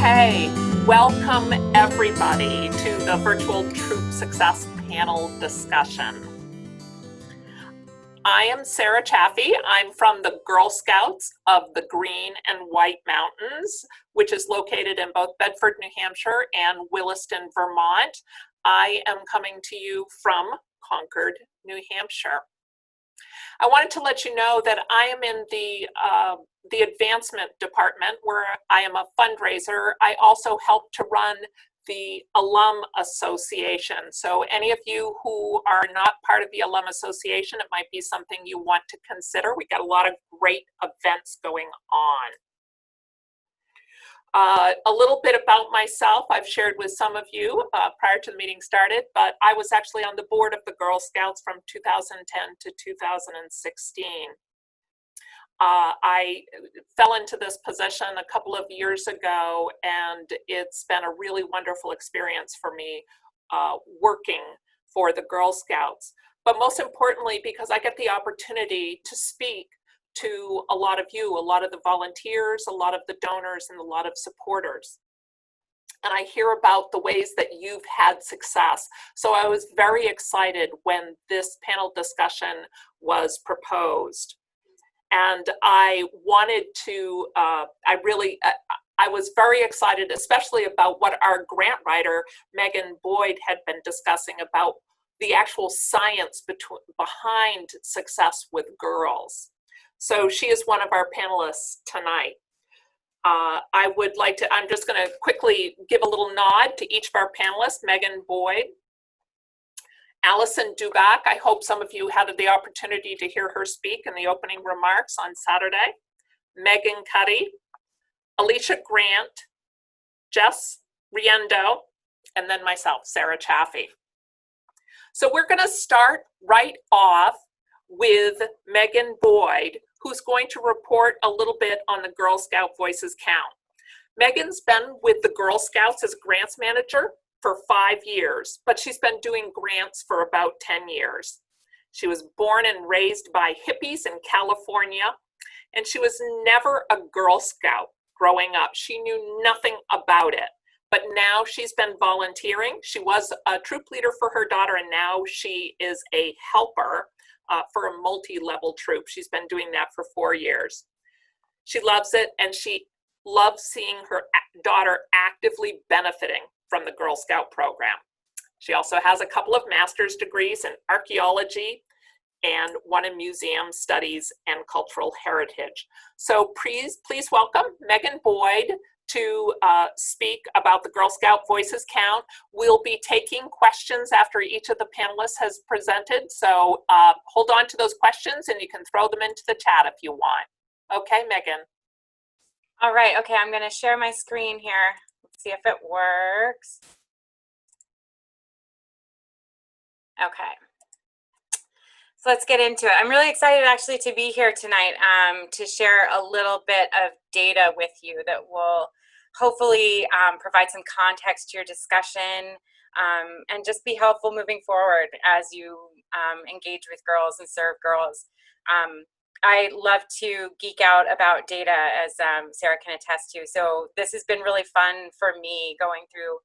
Okay, welcome everybody to the virtual Troop Success panel discussion. I am Sarah Chaffee. I'm from the Girl Scouts of the Green and White Mountains, which is located in both Bedford, New Hampshire and Williston, Vermont. I am coming to you from Concord, New Hampshire. I wanted to let you know that I am in the advancement department where I am a fundraiser. I also help to run the Alum Association. So any of you who are not part of the Alum Association, it might be something you want to consider. We got a lot of great events going on. A little bit about myself, I've shared with some of you prior to the meeting started, but I was actually on the board of the Girl Scouts from 2010 to 2016. I fell into this position a couple of years ago, and it's been a really wonderful experience for me working for the Girl Scouts. But most importantly, because I get the opportunity to speak to a lot of you, a lot of the volunteers, a lot of the donors, and a lot of supporters. And I hear about the ways that you've had success. So I was very excited when this panel discussion was proposed. And I wanted to, I was very excited, especially about what our grant writer, Megan Boyd, had been discussing about the actual science behind success with girls. So she is one of our panelists tonight. I would like to, I'm just going to quickly give a little nod to each of our panelists. Megan Boyd, Allison Duback. I hope some of you had the opportunity to hear her speak in the opening remarks on Saturday. Megan Cuddy, Alicia Grant, Jess Riendo, and then myself, Sarah Chaffee. So we're going to start right off with Megan Boyd, who's going to report a little bit on the Girl Scout Voices count. Megan's been with the Girl Scouts as grants manager for 5 years, but she's been doing grants for about 10 years. She was born and raised by hippies in California, and she was never a Girl Scout growing up. She knew nothing about it, but now she's been volunteering. She was a troop leader for her daughter, and now she is a helper for a multi-level troop. She's been doing that for 4 years. She loves it, and she loves seeing her daughter actively benefiting from the Girl Scout program. She also has a couple of master's degrees in archaeology and one in museum studies and cultural heritage. So please welcome Megan Boyd to speak about the Girl Scout Voices count. We'll be taking questions after each of the panelists has presented. So hold on to those questions and you can throw them into the chat if you want. Okay, Megan. All right, okay, I'm gonna share my screen here. Let's see if it works. Okay. So let's get into it. I'm really excited actually to be here tonight to share a little bit of data with you that will hopefully provide some context to your discussion and just be helpful moving forward as you engage with girls and serve girls. I love to geek out about data, as Sarah can attest to. So this has been really fun for me going through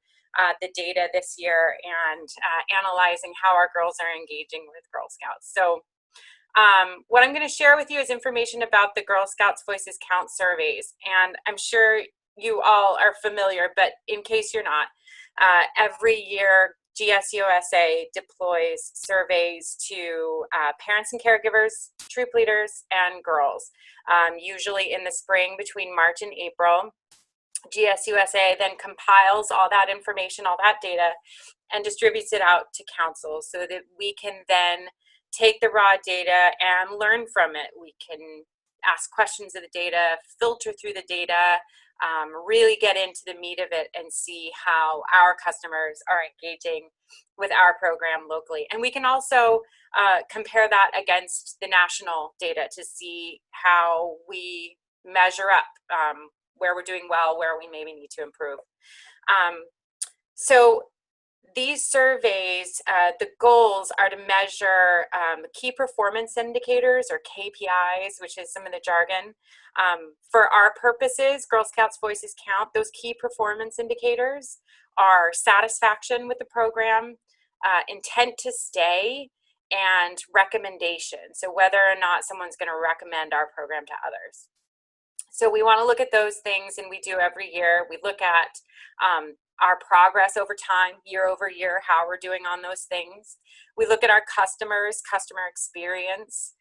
the data this year and analyzing how our girls are engaging with Girl Scouts. So what I'm going to share with you is information about the Girl Scouts Voices Count surveys. And I'm sure you all are familiar, but in case you're not, every year GSUSA deploys surveys to parents and caregivers, troop leaders, and girls, usually in the spring between March and April. GSUSA then compiles all that information, all that data, and distributes it out to councils so that we can then take the raw data and learn from it. We can ask questions of the data, filter through the data, really get into the meat of it and see how our customers are engaging with our program locally. And we can also compare that against the national data to see how we measure up, where we're doing well, where we maybe need to improve. So these surveys, the goals are to measure key performance indicators, or KPIs, which is some of the jargon. For our purposes, Girl Scouts Voices Count, those key performance indicators are satisfaction with the program, intent to stay, and recommendation. So whether or not someone's going to recommend our program to others. So we want to look at those things, and we do every year. We look at our progress over time, year over year, how we're doing on those things. We look at our customers, customer experience,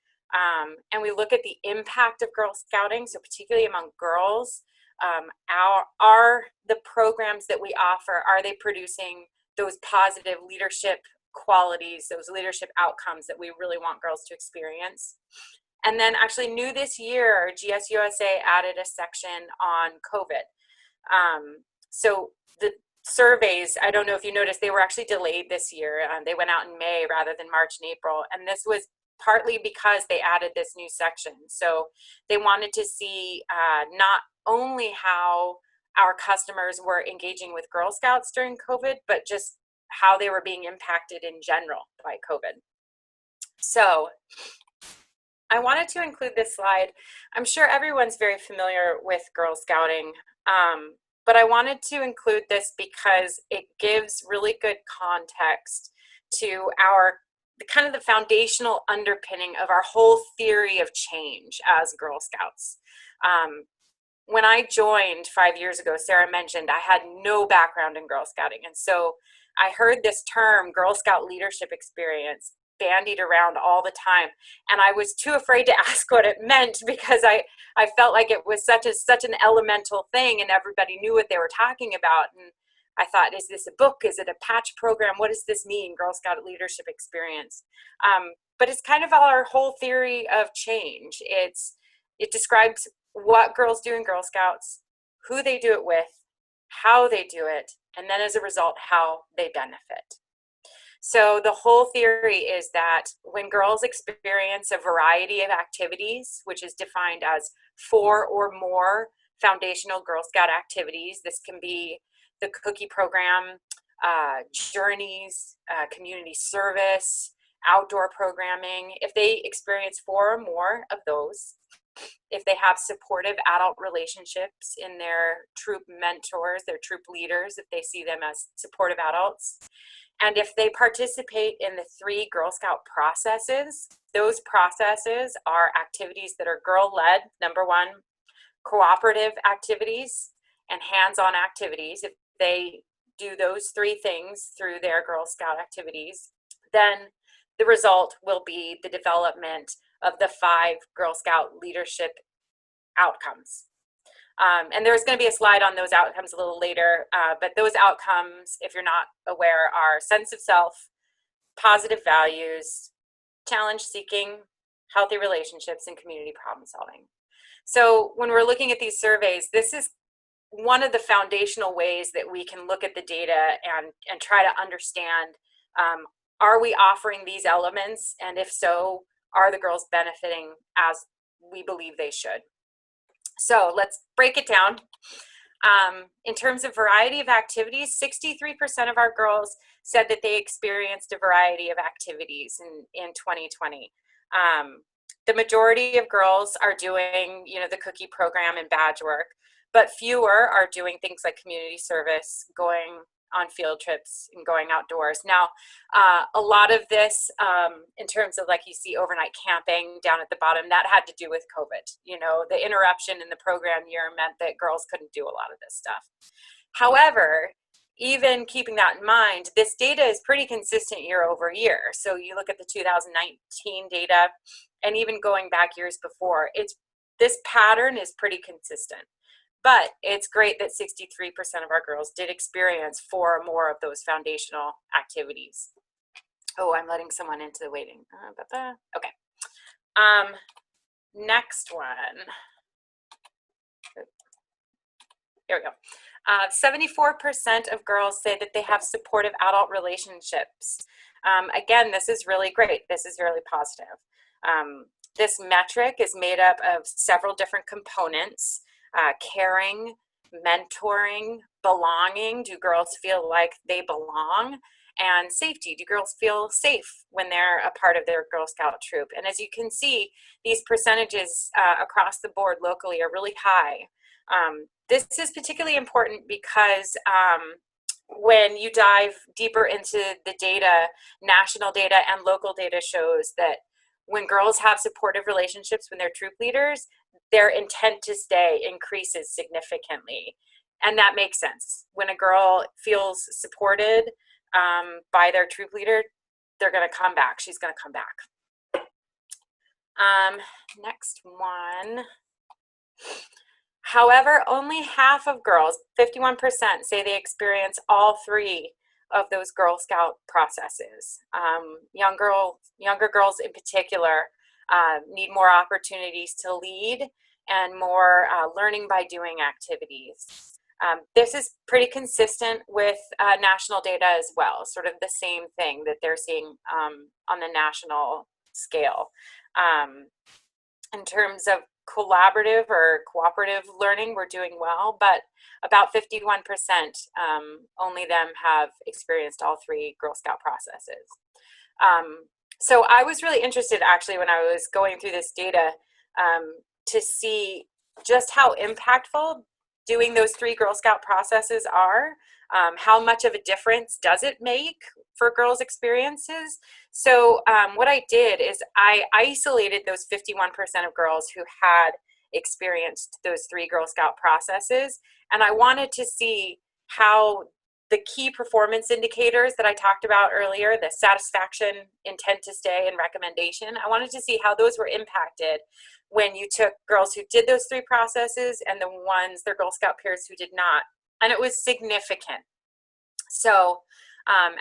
and we look at the impact of Girl Scouting, so particularly among girls. Are the programs that we offer, are they producing those positive leadership qualities, those leadership outcomes that we really want girls to experience? And then actually new this year, GSUSA added a section on COVID. So the surveys, I don't know if you noticed, they were actually delayed this year. They went out in May rather than March and April. And this was partly because they added this new section. So they wanted to see not only how our customers were engaging with Girl Scouts during COVID, but just how they were being impacted in general by COVID. So I wanted to include this slide. I'm sure everyone's very familiar with Girl Scouting, but I wanted to include this because it gives really good context to our kind of the foundational underpinning of our whole theory of change as Girl Scouts. When I joined 5 years ago, Sarah mentioned I had no background in Girl Scouting, and so I heard this term, Girl Scout leadership experience, bandied around all the time, and I was too afraid to ask what it meant because I felt like it was such an elemental thing, and everybody knew what they were talking about. And I thought, is this a book? Is it a patch program? What does this mean, Girl Scout leadership experience? But it's kind of our whole theory of change. It describes what girls do in Girl Scouts, who they do it with, how they do it, and then as a result, how they benefit. So the whole theory is that when girls experience a variety of activities, which is defined as 4 or more foundational Girl Scout activities, this can be the cookie program, journeys, community service, outdoor programming. If they experience 4 or more of those, if they have supportive adult relationships in their troop mentors, their troop leaders, if they see them as supportive adults, and if they participate in the 3 Girl Scout processes, those processes are activities that are girl-led, number 1, cooperative activities, and hands-on activities. If they do those 3 things through their Girl Scout activities, then the result will be the development of the 5 Girl Scout leadership outcomes. And there's going to be a slide on those outcomes a little later, but those outcomes, if you're not aware, are sense of self, positive values, challenge seeking, healthy relationships, and community problem solving. So when we're looking at these surveys, this is one of the foundational ways that we can look at the data and try to understand, are we offering these elements? And if so, are the girls benefiting as we believe they should? So let's break it down. In terms of variety of activities, 63% of our girls said that they experienced a variety of activities in 2020. The majority of girls are doing, the cookie program and badge work, but fewer are doing things like community service, going on field trips and going outdoors. Now, a lot of this, in terms of, like, you see overnight camping down at the bottom, that had to do with COVID. The interruption in the program year meant that girls couldn't do a lot of this stuff. However, even keeping that in mind, this data is pretty consistent year over year. So you look at the 2019 data, and even going back years before, this pattern is pretty consistent. But it's great that 63% of our girls did experience 4 or more of those foundational activities. Oh, I'm letting someone into the waiting. Okay. Next one. Here we go. 74% of girls say that they have supportive adult relationships. Again, this is really great. This is really positive. This metric is made up of several different components. Caring, mentoring, belonging. Do girls feel like they belong? and safety. Do girls feel safe when they're a part of their Girl Scout troop? And as you can see, these percentages across the board locally are really high. This is particularly important because when you dive deeper into the data, national data and local data shows that when girls have supportive relationships with their troop leaders, their intent to stay increases significantly. And that makes sense. When a girl feels supported by their troop leader, they're going to come back. She's going to come back. Next one. However, only half of girls, 51%, say they experience all three of those Girl Scout processes. Younger girls in particular need more opportunities to lead and more learning by doing activities. This is pretty consistent with national data as well, sort of the same thing that they're seeing on the national scale. In terms of collaborative or cooperative learning, we're doing well, but about 51% only them have experienced all three Girl Scout processes. So I was really interested actually when I was going through this data to see just how impactful doing those three Girl Scout processes are. How much of a difference does it make for girls' experiences? So what I did is I isolated those 51% of girls who had experienced those three Girl Scout processes, and I wanted to see how the key performance indicators that I talked about earlier, the satisfaction, intent to stay, and recommendation, I wanted to see how those were impacted when you took girls who did those three processes and the ones, their Girl Scout peers who did not. And it was significant. So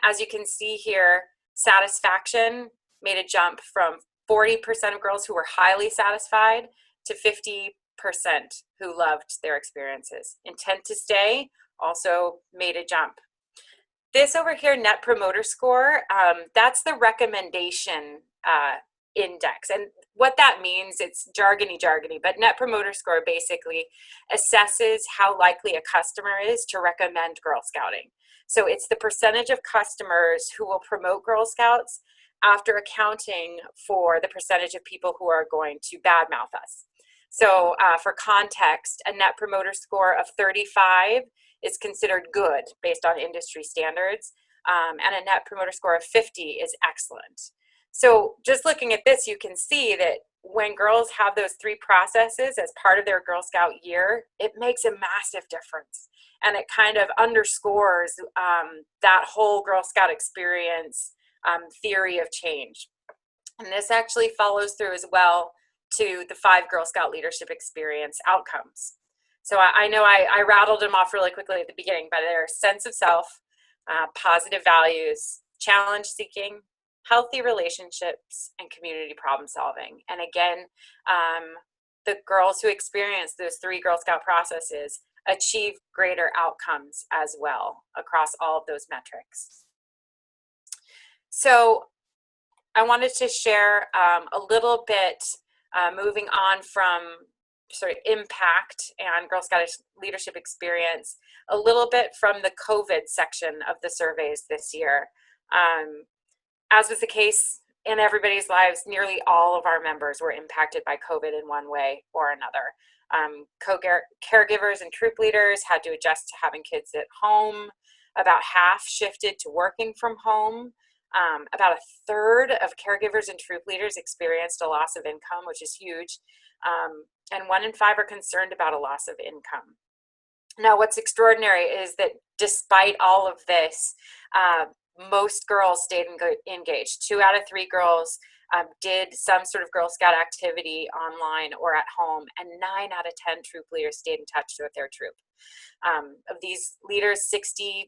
as you can see here, satisfaction made a jump from 40% of girls who were highly satisfied to 50% who loved their experiences. Intent to stay also made a jump. This over here, Net Promoter Score, that's the recommendation index. And what that means, it's jargony, but Net Promoter Score basically assesses how likely a customer is to recommend Girl Scouting. So it's the percentage of customers who will promote Girl Scouts after accounting for the percentage of people who are going to badmouth us. So for context, a Net Promoter Score of 35 is considered good based on industry standards, and a Net Promoter Score of 50 is excellent. So just looking at this, you can see that when girls have those three processes as part of their Girl Scout year, it makes a massive difference. And it kind of underscores that whole Girl Scout experience theory of change. And this actually follows through as well to the 5 Girl Scout leadership experience outcomes. So I know I rattled them off really quickly at the beginning, but they're sense of self, positive values, challenge seeking, healthy relationships, and community problem solving. And again, the girls who experience those 3 Girl Scout processes achieve greater outcomes as well across all of those metrics. So I wanted to share a little bit, moving on from sort of impact and Girl Scout leadership experience, a little bit from the COVID section of the surveys this year. As was the case in everybody's lives, nearly all of our members were impacted by COVID in one way or another. Caregivers and troop leaders had to adjust to having kids at home. About half shifted to working from home. About a third of caregivers and troop leaders experienced a loss of income, which is huge. And 1 in 5 are concerned about a loss of income. Now, what's extraordinary is that despite all of this, most girls stayed engaged. 2 out of 3 girls did some sort of Girl Scout activity online or at home, and 9 out of 10 troop leaders stayed in touch with their troop. Of these leaders, 60%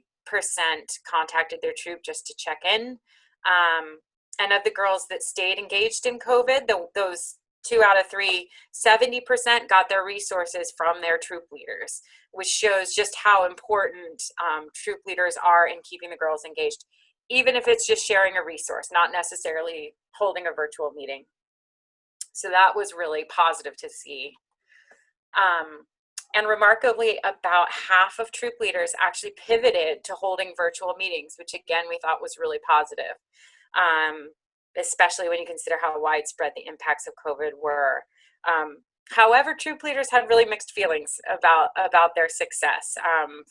contacted their troop just to check in. And of the girls that stayed engaged in COVID, those 2 out of 3, 70% got their resources from their troop leaders, which shows just how important troop leaders are in keeping the girls engaged, even if it's just sharing a resource, not necessarily holding a virtual meeting. So that was really positive to see. And remarkably, about half of troop leaders actually pivoted to holding virtual meetings, which again, we thought was really positive, especially when you consider how widespread the impacts of COVID were. However, troop leaders had really mixed feelings about their success.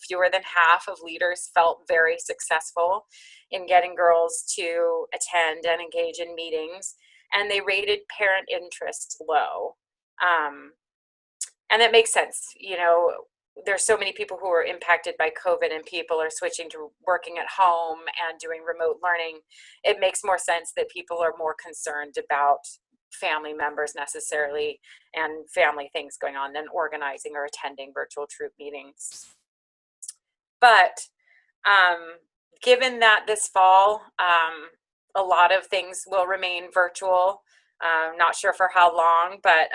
Fewer than half of leaders felt very successful in getting girls to attend and engage in meetings, and they rated parent interest low. And that makes sense. You know, there's so many people who are impacted by COVID, and people are switching to working at home and doing remote learning. It makes more sense that people are more concerned about family members necessarily and family things going on than organizing or attending virtual troop meetings. But given that this fall, a lot of things will remain virtual, not sure for how long, but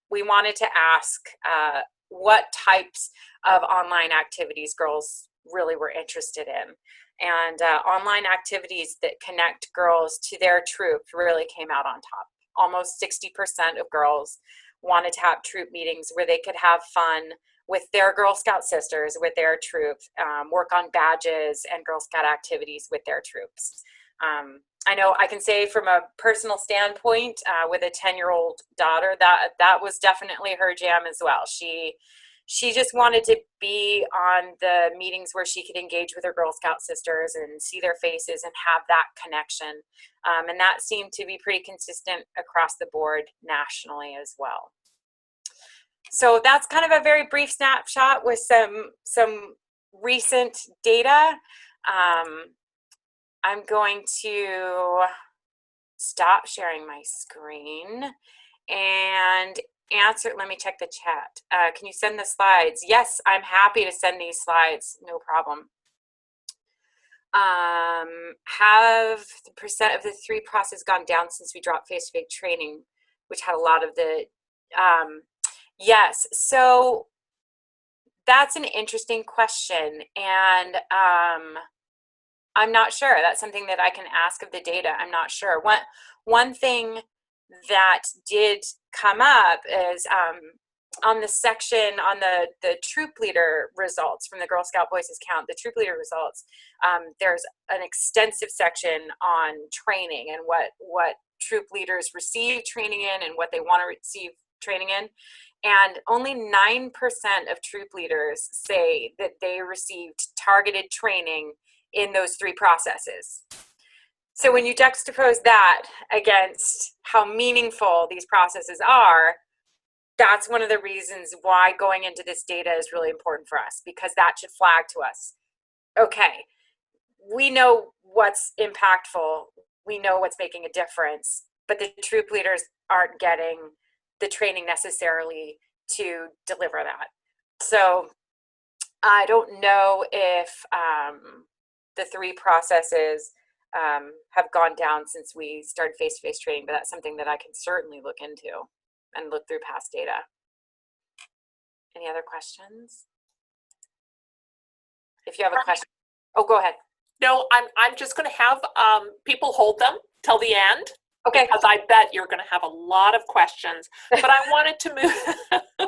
we wanted to ask what types of online activities girls really were interested in. And online activities that connect girls to their troop really came out on top. Almost 60% of girls wanted to have troop meetings where they could have fun with their Girl Scout sisters, with their troop, work on badges and Girl Scout activities with their troops. I know I can say from a personal standpoint, with a 10-year-old daughter, that was definitely her jam as well. She just wanted to be on the meetings where she could engage with her Girl Scout sisters and see their faces and have that connection. And that seemed to be pretty consistent across the board nationally as well. So that's kind of a very brief snapshot with some recent data. I'm going to stop sharing my screen and answer. Let me check the chat. Can you send the slides? Yes, I'm happy to send these slides. No problem. Have the percent of the 3 process gone down since we dropped face-to-face training, which had a lot of the, yes. So that's an interesting question. And I'm not sure. That's something that I can ask of the data. I'm not sure. One thing that did come up is on the section on the troop leader results from the Girl Scout Voices Count, the troop leader results, there's an extensive section on training and what troop leaders receive training in and what they want to receive training in. And only 9% of troop leaders say that they received targeted training in those 3 processes. So when you juxtapose that against how meaningful these processes are, that's one of the reasons why going into this data is really important for us, because that should flag to us, okay, we know what's impactful, we know what's making a difference, but the troop leaders aren't getting the training necessarily to deliver that. So I don't know if the 3 processes have gone down since we started face-to-face training, but that's something that I can certainly look into and look through past data. Any other questions? If you have a question, oh, go ahead. No, I'm just going to have people hold them till the end. Okay. Because I bet you're going to have a lot of questions. But I wanted to move.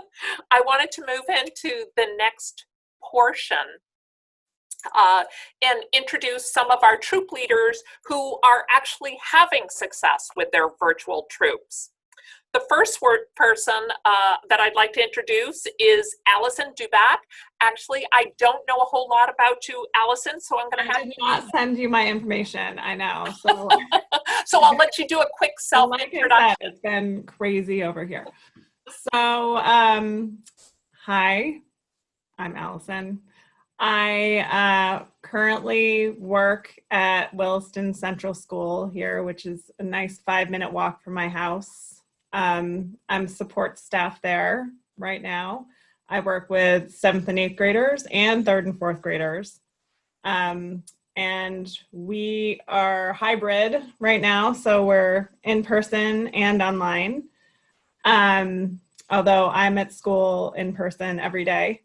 I wanted to move into the next portion and introduce some of our troop leaders who are actually having success with their virtual troops. The first person that I'd like to introduce is Allison Dubac. Actually, I don't know a whole lot about you, Allison, so I'm going to have I did not send you my information. I know. So, so I'll let you do a quick self-introduction. Like it's been crazy over here. So, hi, I'm Allison. I currently work at Williston Central School here, which is a nice 5-minute walk from my house. I'm support staff there right now. I work with 7th and 8th graders and 3rd and 4th graders. And we are hybrid right now, so we're in person and online. Although I'm at school in person every day,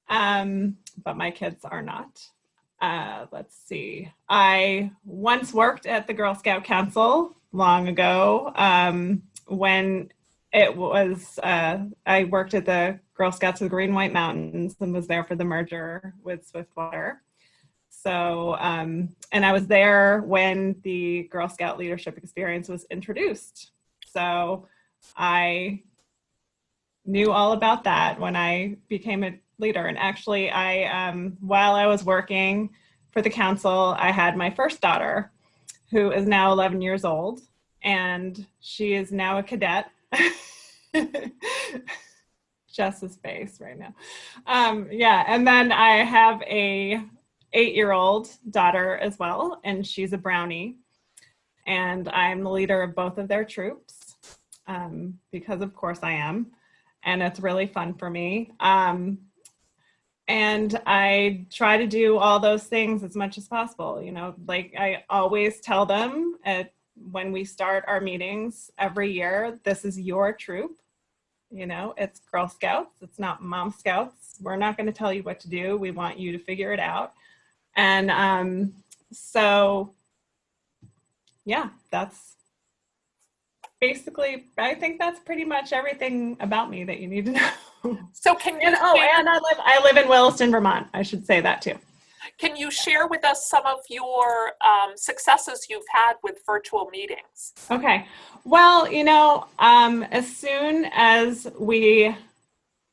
but my kids are not. Let's see. I once worked at the Girl Scout Council long ago, when it was, I worked at the Girl Scouts of the Green White Mountains and was there for the merger with Swiftwater. So, and I was there when the Girl Scout leadership experience was introduced. So I knew all about that when I became a leader. And actually, while I was working for the council, I had my first daughter, who is now 11 years old, and she is now a cadet. Jess's face right now. Yeah, and then I have a 8-year-old daughter as well, and she's a brownie. And I'm the leader of both of their troops, because of course I am. And it's really fun for me. And I try to do all those things as much as possible. You know, like I always tell them when we start our meetings every year, this is your troop. You know, it's Girl Scouts, it's not Mom Scouts. We're not going to tell you what to do. We want you to figure it out. And so, yeah, that's basically, I think that's pretty much everything about me that you need to know. So can you And I live in Williston, Vermont. I should say that too. Can you share with us some of your successes you've had with virtual meetings? Okay. Well, you know, as soon as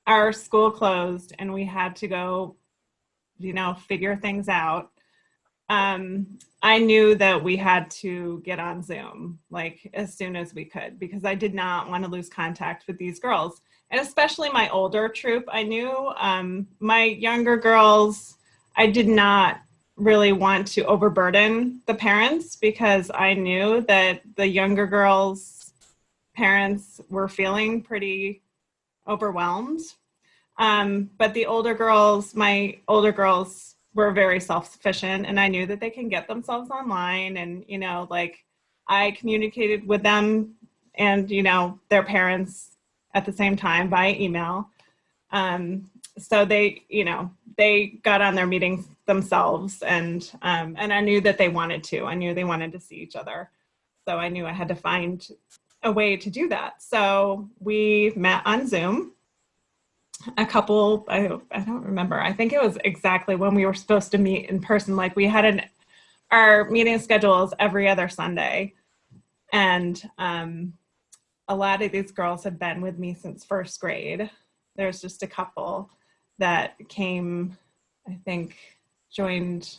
our school closed and we had to go, you know, figure things out, I knew that we had to get on Zoom, like as soon as we could, because I did not want to lose contact with these girls. And especially my older troop, I knew my younger girls, I did not really want to overburden the parents, because I knew that the younger girls' parents were feeling pretty overwhelmed. But the older girls, my older girls were very self-sufficient, and I knew that they can get themselves online. And, you know, like I communicated with them and, you know, their parents at the same time via email. So they, you know, they got on their meetings themselves, and I knew that they wanted to. I knew they wanted to see each other. So I knew I had to find a way to do that. So we met on Zoom. A couple, I don't remember. I think it was exactly when we were supposed to meet in person. Like we had our meeting schedules every other Sunday. And a lot of these girls have been with me since first grade. There's just a couple that came, I think, joined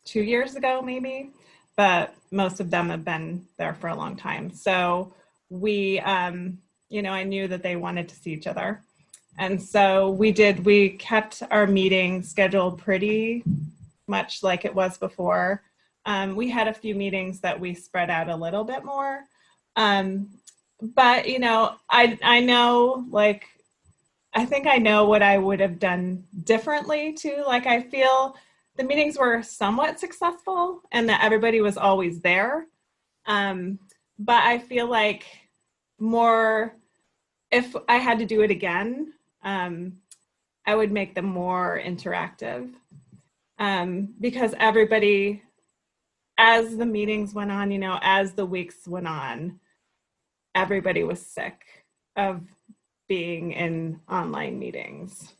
2 years ago maybe, but most of them have been there for a long time. So we, you know, I knew that they wanted to see each other. And so we kept our meeting schedule pretty much like it was before. We had a few meetings that we spread out a little bit more. But, you know, I know, like, I think I know what I would have done differently too. Like, I feel the meetings were somewhat successful and that everybody was always there. But I feel like if I had to do it again, I would make them more interactive, because everybody, as the meetings went on, you know, as the weeks went on, everybody was sick of being in online meetings,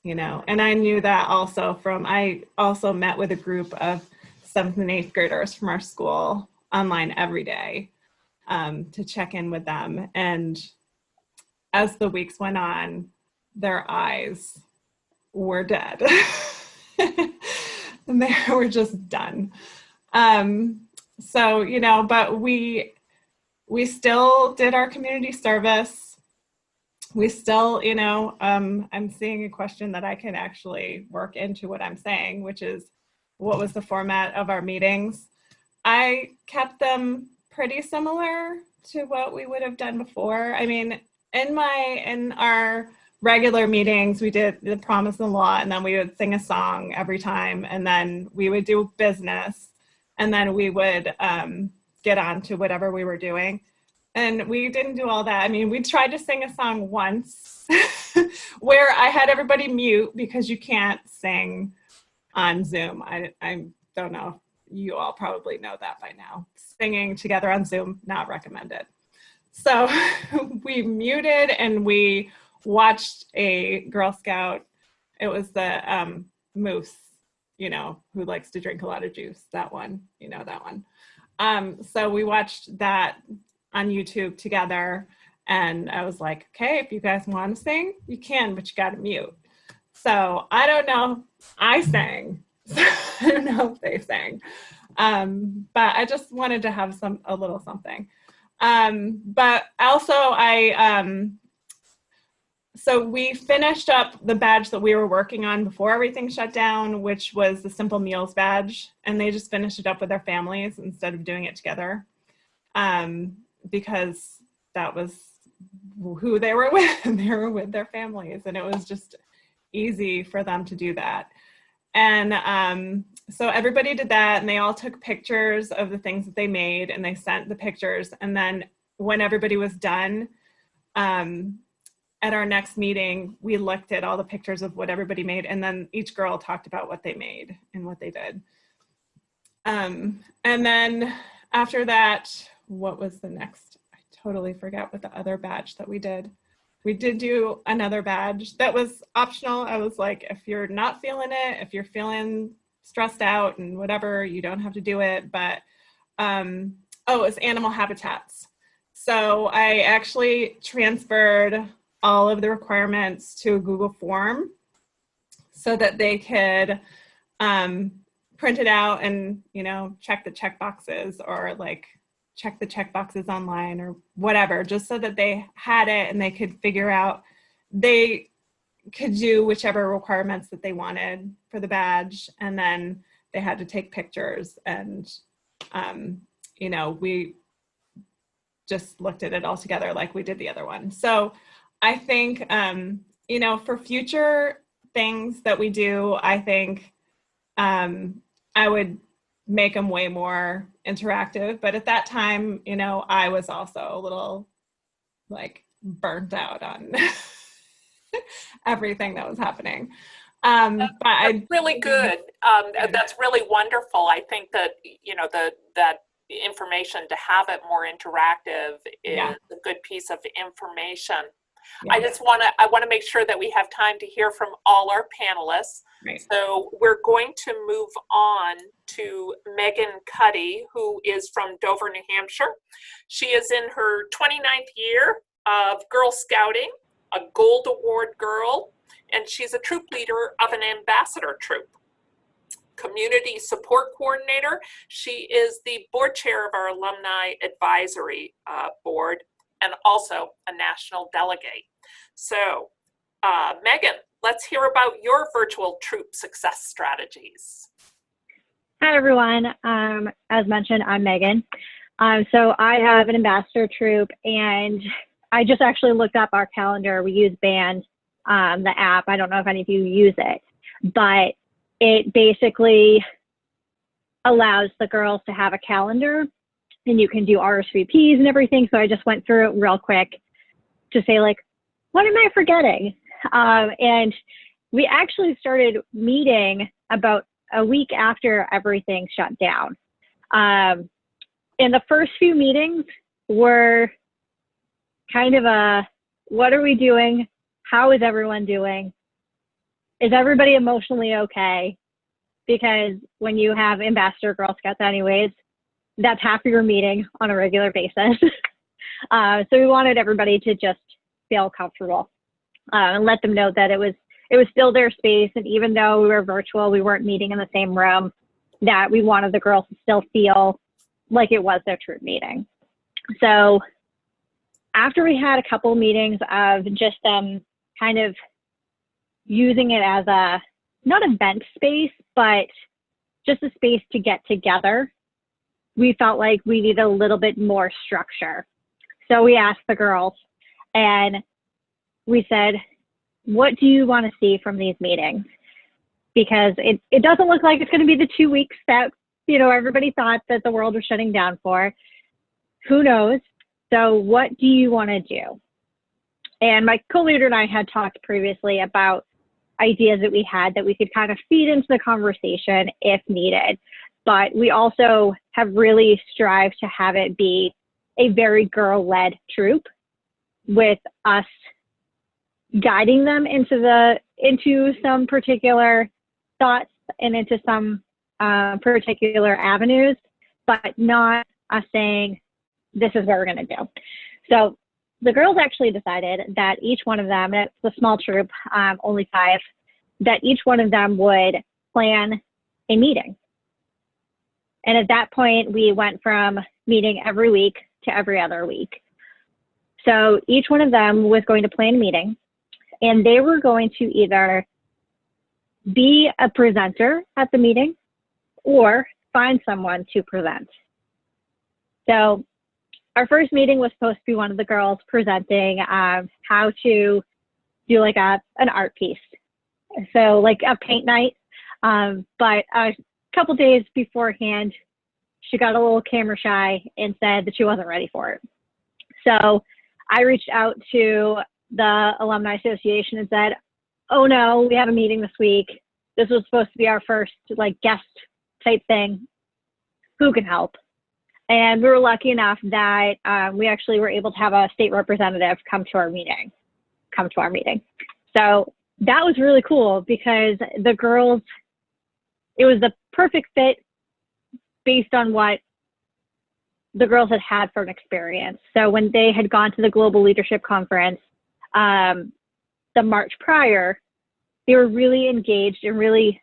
you know. And I knew that also I also met with a group of 7th and 8th graders from our school online every day, to check in with them. And as the weeks went on, their eyes were dead. And they were just done. So, you know, but we still did our community service. We still, you know, I'm seeing a question that I can actually work into what I'm saying, which is, what was the format of our meetings? I kept them pretty similar to what we would have done before. I mean, in our regular meetings, we did the promise and law, and then we would sing a song every time, and then we would do business, and then we would get on to whatever we were doing. And we didn't do all that. I mean, we tried to sing a song once where I had everybody mute, because you can't sing on Zoom. I don't know. You all probably know that by now. Singing together on Zoom, not recommended. So we muted and we watched a Girl Scout. It was the Moose, you know, who likes to drink a lot of juice. That one, you know, that one. So we watched that on YouTube together. And I was like, okay, if you guys want to sing, you can, but you got to mute. So I don't know. I sang. So I don't know if they sang. But I just wanted to have a little something. But also so we finished up the badge that we were working on before everything shut down, which was the Simple Meals badge. And they just finished it up with their families instead of doing it together. Because that was who they were with, and they were with their families. And it was just easy for them to do that. And so everybody did that, and they all took pictures of the things that they made, and they sent the pictures. And then when everybody was done, at our next meeting, we looked at all the pictures of what everybody made, and then each girl talked about what they made and what they did. And then after that, what was the next? I totally forgot what the other badge that we did. We did do another badge that was optional. I was like, if you're not feeling it, if you're feeling stressed out and whatever, you don't have to do it. But, it's animal habitats. So I actually transferred all of the requirements to a Google form so that they could print it out and, you know, check the check boxes, or like check the check boxes online or whatever, just so that they had it and they could figure out, they could do whichever requirements that they wanted for the badge. And then they had to take pictures, and, you know, we just looked at it all together like we did the other one. So I think, you know, for future things that we do, I think I would make them way more interactive. But at that time, you know, I was also a little like burnt out on everything that was happening. But that's really good. That's really wonderful. I think that, you know, that information, to have it more interactive is a good piece of information. Yeah. I want to make sure that we have time to hear from all our panelists. Right. So we're going to move on to Megan Cuddy, who is from Dover, New Hampshire. She is in her 29th year of Girl Scouting, a Gold Award girl, and she's a troop leader of an ambassador troop. Community support coordinator. She is the board chair of our alumni advisory board, and also a national delegate. So, Megan, let's hear about your virtual troop success strategies. Hi, everyone. As mentioned, I'm Megan. So I have an ambassador troop, and I just actually looked up our calendar. We use Band, the app. I don't know if any of you use it, but it basically allows the girls to have a calendar, and you can do RSVPs and everything. So I just went through it real quick to say, like, what am I forgetting? And we actually started meeting about a week after everything shut down. And the first few meetings were kind of what are we doing? How is everyone doing? Is everybody emotionally okay? Because when you have ambassador Girl Scouts anyways, that's half of your meeting on a regular basis. So we wanted everybody to just feel comfortable and let them know that it was still their space. And even though we were virtual, we weren't meeting in the same room, that we wanted the girls to still feel like it was their troop meeting. So after we had a couple meetings of just them kind of using it as a, not event space, but just a space to get together, we felt like we needed a little bit more structure. So we asked the girls, and we said, what do you want to see from these meetings? Because it doesn't look like it's going to be the 2 weeks that, you know, everybody thought that the world was shutting down for. Who knows? So what do you want to do? And my co-leader and I had talked previously about ideas that we had that we could kind of feed into the conversation if needed. But we also have really strived to have it be a very girl-led troop, with us guiding them into some particular thoughts and into some particular avenues, but not us saying, this is what we're going to do. So the girls actually decided that each one of them, and it's a small troop, only 5, that each one of them would plan a meeting. And at that point, we went from meeting every week to every other week. So each one of them was going to plan a meeting, and they were going to either be a presenter at the meeting or find someone to present. So our first meeting was supposed to be one of the girls presenting how to do like an art piece. So like a paint night, but a couple days beforehand, she got a little camera shy and said that she wasn't ready for it. So I reached out to the Alumni Association and said, oh no, we have a meeting this week. This was supposed to be our first like guest type thing. Who can help? And we were lucky enough that we actually were able to have a state representative come to our meeting. So that was really cool because the girls, it was the perfect fit based on what the girls had had for an experience. So when they had gone to the Global Leadership Conference the March prior, they were really engaged and really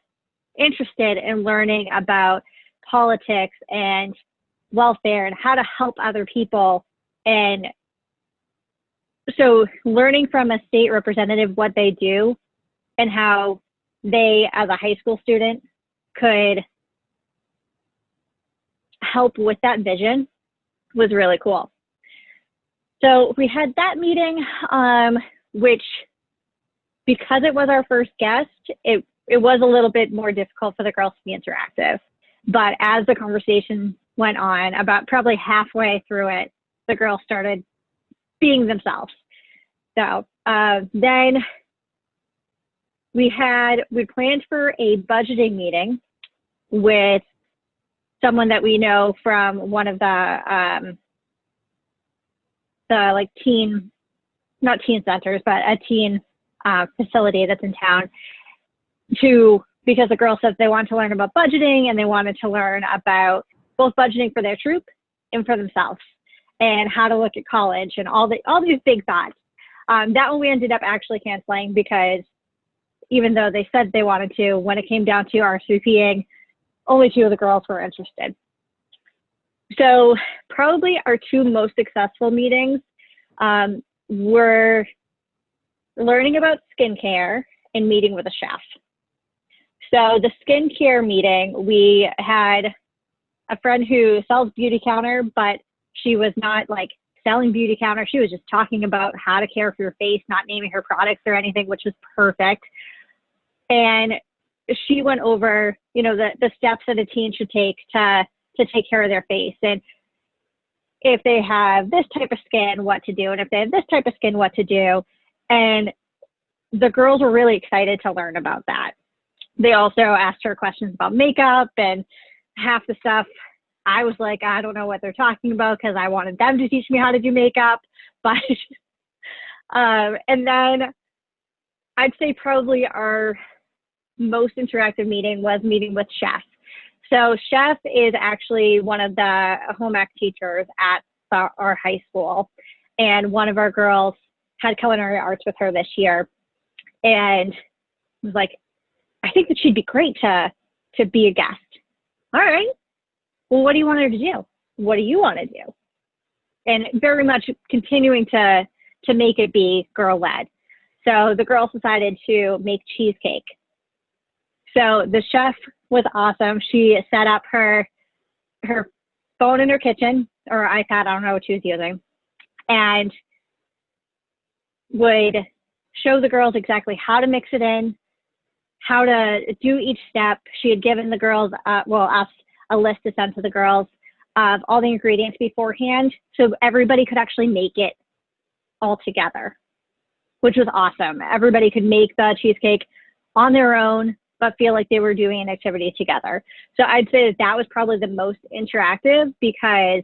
interested in learning about politics and welfare and how to help other people. And so learning from a state representative what they do and how they, as a high school student, could help with that vision was really cool. So we had that meeting, which, because it was our first guest, it was a little bit more difficult for the girls to be interactive. But as the conversation went on, about probably halfway through it, the girls started being themselves. So then we planned for a budgeting meeting with someone that we know from one of the like teen, not teen centers, but a teen facility that's in town, because the girls said they wanted to learn about budgeting and they wanted to learn about both budgeting for their troop and for themselves and how to look at college and all these big thoughts. That one we ended up actually canceling because even though they said they wanted to, when it came down to RSVPing, only 2 of the girls were interested. So probably our 2 most successful meetings were learning about skincare and meeting with a chef. So the skincare meeting, we had a friend who sells Beauty Counter, but she was not like selling Beauty Counter. She was just talking about how to care for your face, not naming her products or anything, which was perfect. And she went over, you know, the steps that a teen should take to take care of their face. And if they have this type of skin, what to do. And if they have this type of skin, what to do. And the girls were really excited to learn about that. They also asked her questions about makeup, and half the stuff I was like, I don't know what they're talking about because I wanted them to teach me how to do makeup. But and then I'd say probably our most interactive meeting was meeting with Chef. So Chef is actually one of the home ec teachers at our high school. And one of our girls had culinary arts with her this year. And was like, I think that she'd be great to be a guest. All right. Well, what do you want her to do? What do you want to do? And very much continuing to make it be girl-led. So the girls decided to make cheesecake. So the chef was awesome. She set up her phone in her kitchen, or iPad, I don't know what she was using, and would show the girls exactly how to mix it in, how to do each step. She had given the girls, us a list to send to the girls of all the ingredients beforehand, so everybody could actually make it all together, which was awesome. Everybody could make the cheesecake on their own, but feel like they were doing an activity together. So I'd say that was probably the most interactive because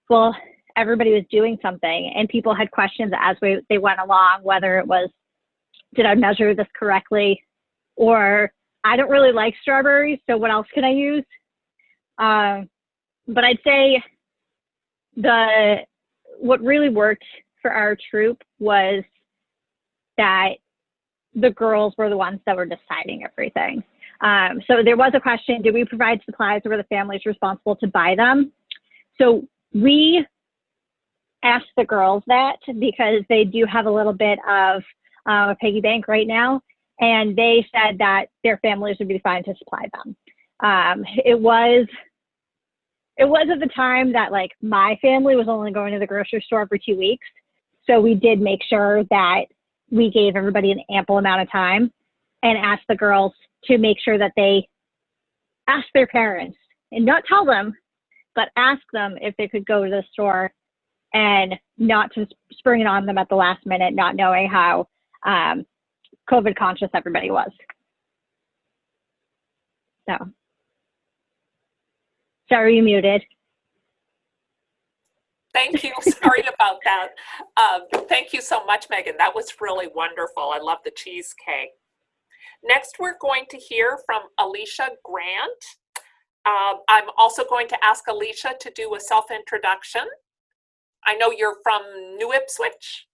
well, everybody was doing something and people had questions as they went along, whether it was, did I measure this correctly? Or I don't really like strawberries, so what else can I use? But I'd say what really worked for our troop was that the girls were the ones that were deciding everything. So there was a question, did we provide supplies or were the families responsible to buy them? So we asked the girls that because they do have a little bit of a piggy bank right now. And they said that their families would be fine to supply them. It was at the time that like my family was only going to the grocery store for 2 weeks. So we did make sure that we gave everybody an ample amount of time and asked the girls to make sure that they asked their parents and not tell them, but ask them if they could go to the store and not to spring it on them at the last minute, not knowing how COVID conscious everybody was. So, sorry, you muted. Thank you. Sorry about that. Thank you so much, Megan. That was really wonderful. I love the cheesecake. Next, we're going to hear from Alicia Grant. I'm also going to ask Alicia to do a self-introduction. I know you're from New Ipswich.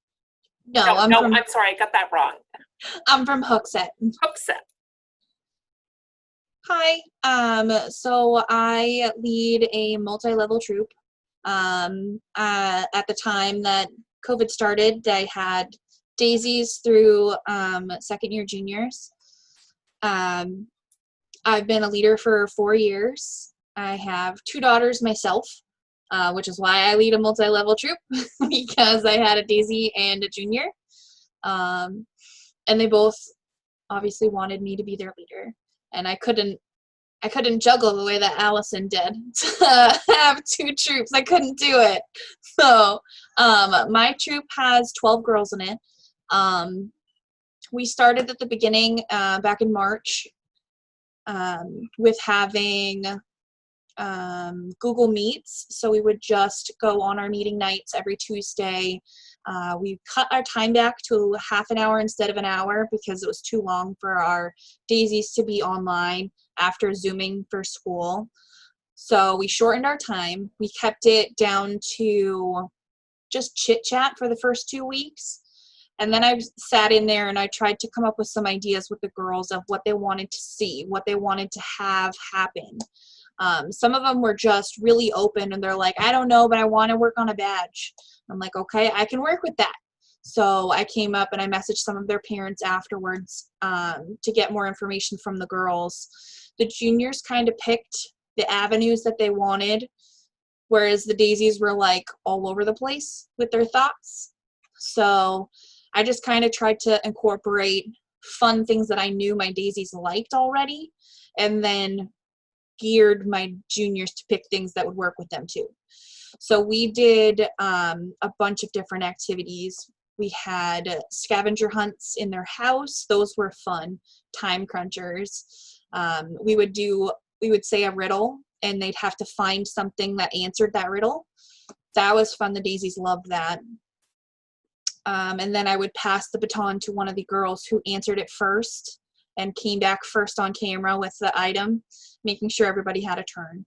No, I'm sorry, I got that wrong. I'm from Hooksett. Hooksett. Hi. So I lead a multi-level troop. At the time that COVID started, I had daisies through second year juniors. I've been a leader for 4 years. I have 2 daughters myself, which is why I lead a multi-level troop because I had a daisy and a junior. And they both obviously wanted me to be their leader, and I couldn't juggle the way that Allison did to have 2 troops. I couldn't do it. So my troop has 12 girls in it. We started at the beginning back in March with having Google Meets. So we would just go on our meeting nights every Tuesday. We cut our time back to half an hour instead of an hour because it was too long for our daisies to be online after Zooming for school. So we shortened our time. We kept it down to just chit chat for the first 2 weeks. And then I sat in there and I tried to come up with some ideas with the girls of what they wanted to see, what they wanted to have happen. Some of them were just really open and they're like, I don't know, but I want to work on a badge. I'm like, okay, I can work with that. So I came up and I messaged some of their parents afterwards to get more information from the girls. The juniors kind of picked the avenues that they wanted, whereas the daisies were like all over the place with their thoughts. So I just kind of tried to incorporate fun things that I knew my daisies liked already, and then geared my juniors to pick things that would work with them too. So we did a bunch of different activities. We had scavenger hunts in their house. Those were fun, time crunchers. We would say a riddle and they'd have to find something that answered that riddle. That was fun. The daisies loved that. And then I would pass the baton to one of the girls who answered it first and came back first on camera with the item, making sure everybody had a turn.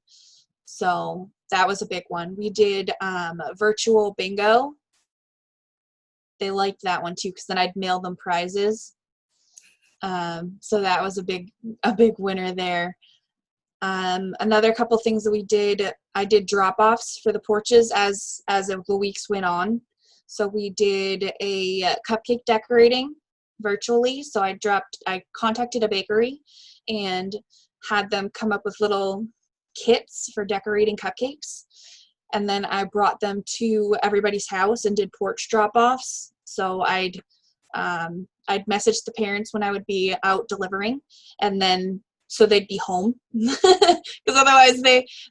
So that was a big one. We did virtual bingo. They liked that one too, because then I'd mail them prizes. So that was a big winner there. Another couple things that we did, I did drop-offs for the porches as the weeks went on. So we did a cupcake decorating virtually. So I contacted a bakery and had them come up with little kits for decorating cupcakes. And then I brought them to everybody's house and did porch drop-offs. So I'd message the parents when I would be out delivering, and then so they'd be home. Because otherwise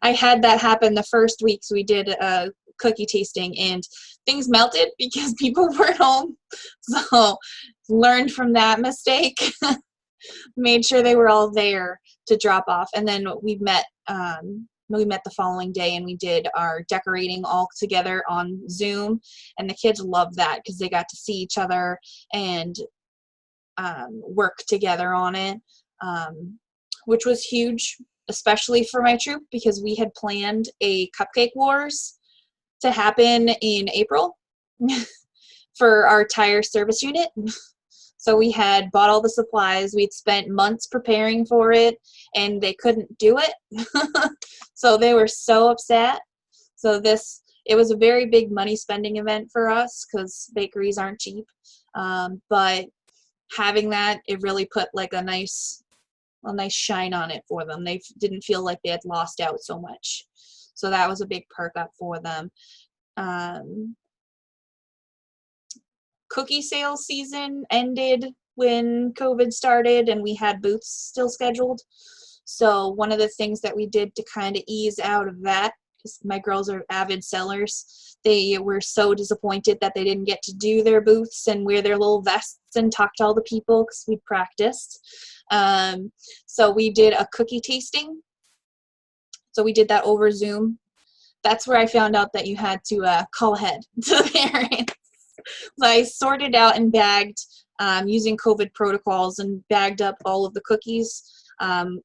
I had that happen the first week. So we did a cookie tasting and things melted because people weren't home. So learned from that mistake, made sure they were all there to drop off. And then we met we met the following day and we did our decorating all together on Zoom, and the kids loved that because they got to see each other and work together on it, which was huge, especially for my troop, because we had planned a cupcake wars to happen in April for our tire service unit. So we had bought all the supplies. We'd spent months preparing for it, and they couldn't do it. So they were so upset. So it was a very big money spending event for us because bakeries aren't cheap. But having that, it really put like a nice shine on it for them. They didn't feel like they had lost out so much. So that was a big perk up for them. Cookie sales season ended when COVID started and we had booths still scheduled. So one of the things that we did to kind of ease out of that, because my girls are avid sellers, they were so disappointed that they didn't get to do their booths and wear their little vests and talk to all the people because we practiced. So we did a cookie tasting. So we did that over Zoom. That's where I found out that you had to call ahead to the parents. So I sorted out and bagged using COVID protocols and bagged up all of the cookies.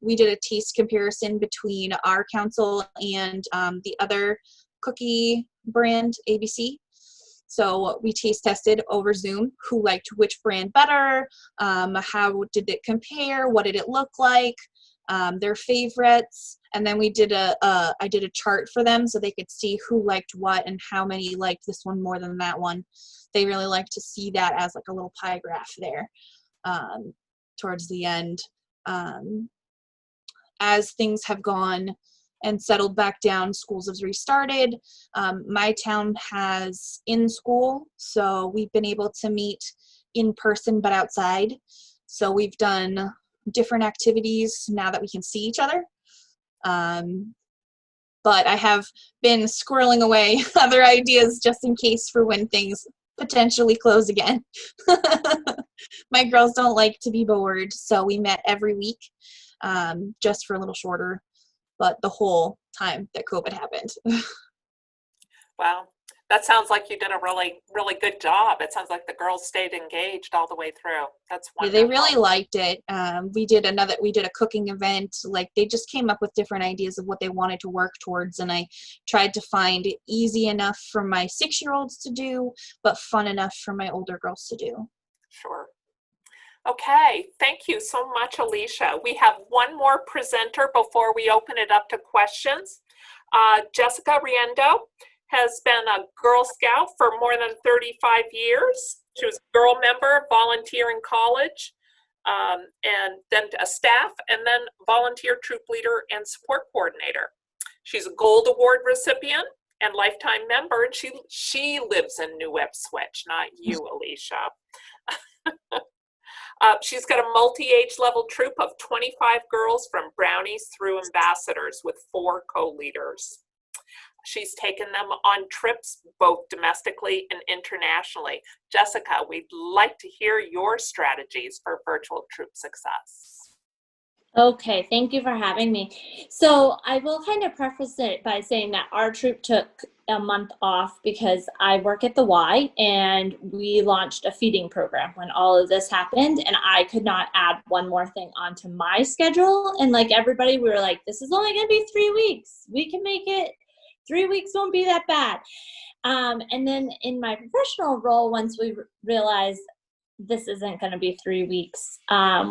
We did a taste comparison between our council and the other cookie brand, ABC. So we taste tested over Zoom who liked which brand better, how did it compare, what did it look like, their favorites. And then we did I did a chart for them so they could see who liked what and how many liked this one more than that one. They really like to see that as like a little pie graph there towards the end. As things have gone and settled back down, schools have restarted. My town has in-school, so we've been able to meet in person but outside. So we've done different activities now that we can see each other. But I have been squirreling away other ideas just in case for when things potentially close again. My girls don't like to be bored, so we met every week just for a little shorter, but the whole time that COVID happened. Wow, that sounds like you did a really, really good job. It sounds like the girls stayed engaged all the way through. That's wonderful. Yeah, they really liked it. We did a cooking event. Like they just came up with different ideas of what they wanted to work towards, and I tried to find easy enough for my 6-year-olds to do, but fun enough for my older girls to do. Sure. Okay, thank you so much, Alicia. We have one more presenter before we open it up to questions. Jessica Riendo has been a Girl Scout for more than 35 years. She was a girl member, volunteer in college, and then a staff, and then volunteer troop leader and support coordinator. She's a Gold Award recipient and lifetime member, and she lives in New Ipswich, not you, Alicia. She's got a multi-age level troop of 25 girls from brownies through ambassadors with 4 co-leaders. She's taken them on trips both domestically and internationally. Jessica, we'd like to hear your strategies for virtual troop success. Okay, thank you for having me. So I will kind of preface it by saying that our troop took a month off because I work at the Y and we launched a feeding program when all of this happened, and I could not add one more thing onto my schedule. And like everybody, we were like, this is only going to be 3 weeks. We can make it. 3 weeks won't be that bad. And then in my professional role, once we realized this isn't going to be 3 weeks,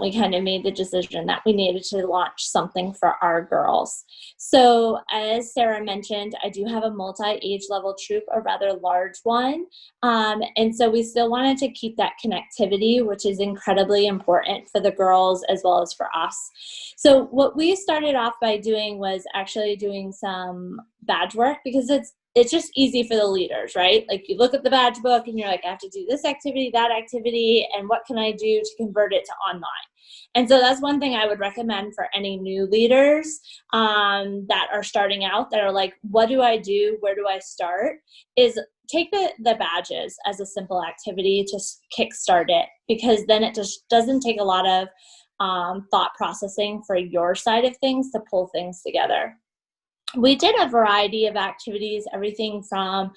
we kind of made the decision that we needed to launch something for our girls. So as Sarah mentioned, I do have a multi-age level troop, a rather large one. And so we still wanted to keep that connectivity, which is incredibly important for the girls as well as for us. So what we started off by doing was actually doing some badge work, because it's just easy for the leaders, right? Like you look at the badge book and you're like, I have to do this activity, that activity, and what can I do to convert it to online? And so that's one thing I would recommend for any new leaders that are starting out, that are like, what do I do? Where do I start? Is take the badges as a simple activity to kickstart it, because then it just doesn't take a lot of thought processing for your side of things to pull things together. we did a variety of activities, everything from